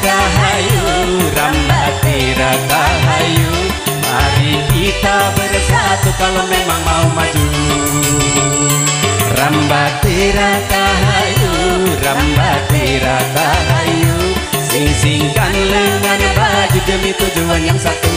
rahayu, Rambate rahayu. Mari kita bersatu kalau memang mau maju. Rambate rahayu, Rambate rahayu. Sing-singkan lengan baju demi tujuan yang satu.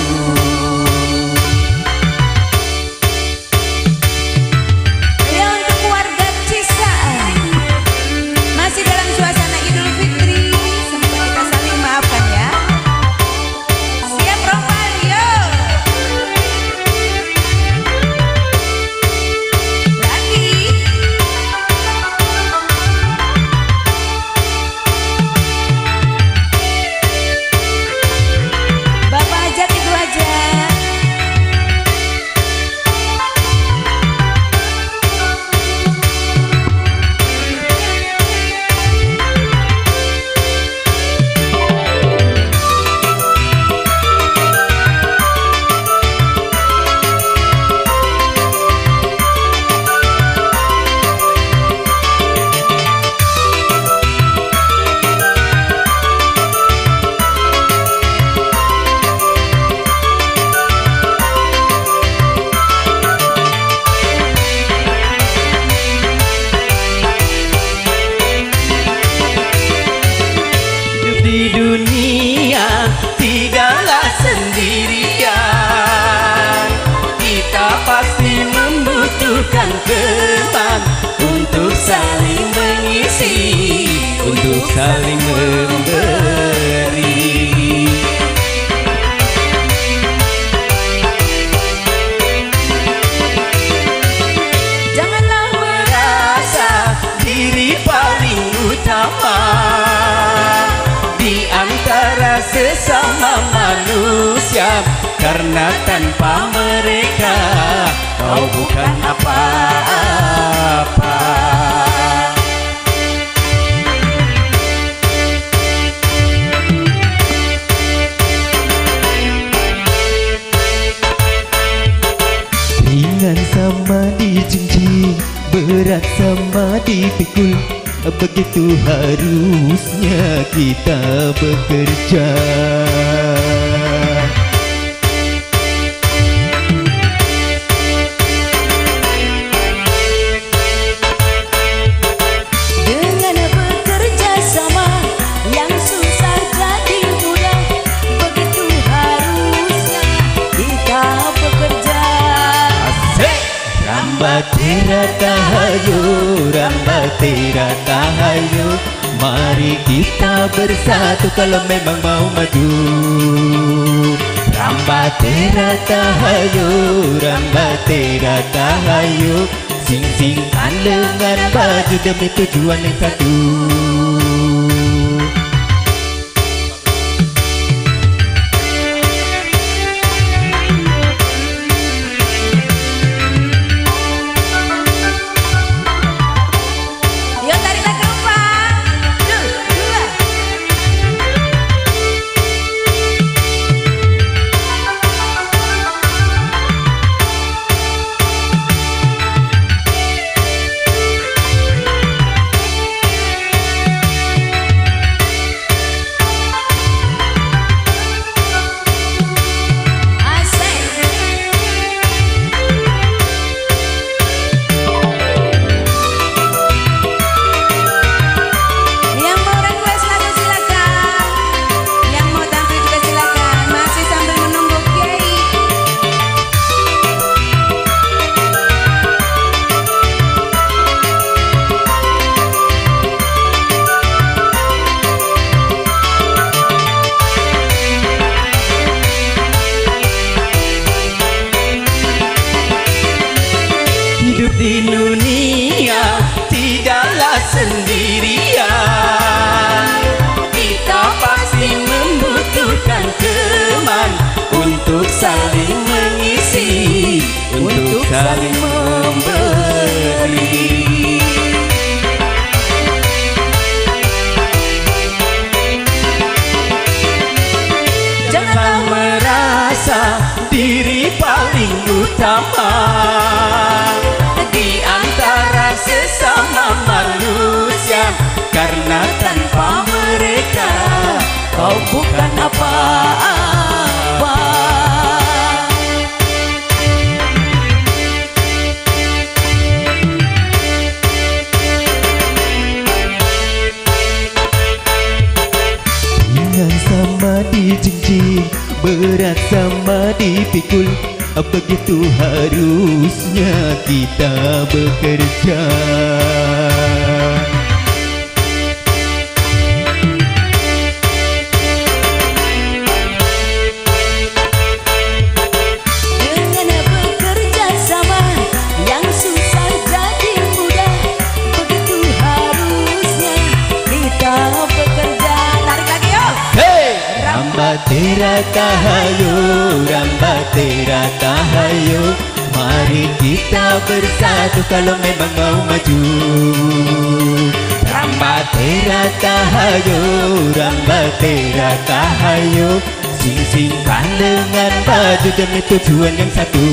Di dunia tidaklah sendirian, kita pasti membutuhkan teman untuk saling mengisi, untuk saling memberi. Janganlah merasa diri paling utama di antara sesama manusia, karena tanpa mereka kau bukan apa-apa. Ringan sama dijunjung, berat sama dipikul, begitu harusnya kita bekerja. Dengan bekerja sama yang susah jadi mudah, begitu harusnya kita bekerja. Asik! Rambate rahayu, Rambate rahayu. Mari kita bersatu kalau memang mau maju. Rambate rahayu, Rambate rahayu. Sing-singkan lengan baju demi tujuan yang satu. Di dunia tidaklah sendirian, kita pasti membutuhkan teman untuk saling mengisi, untuk saling memberi. Janganlah merasa diri paling utama di antara sesama manusia, karena tanpa mereka kau apa-apa. Ringan sama dijinjing, berat sama dipikul, begitu harusnya kita bekerja. Dengan bekerja sama yang susah jadi mudah, begitu harusnya kita bekerja. Tarik lagi yuk. Hey! Ramba tera tahayo, ramba tera tahayo, mari kita bersatu kalau memang mau maju. Ramba tera tahayo, ramba tera tahayo, sing-singkan dengan baju demi tujuan yang satu.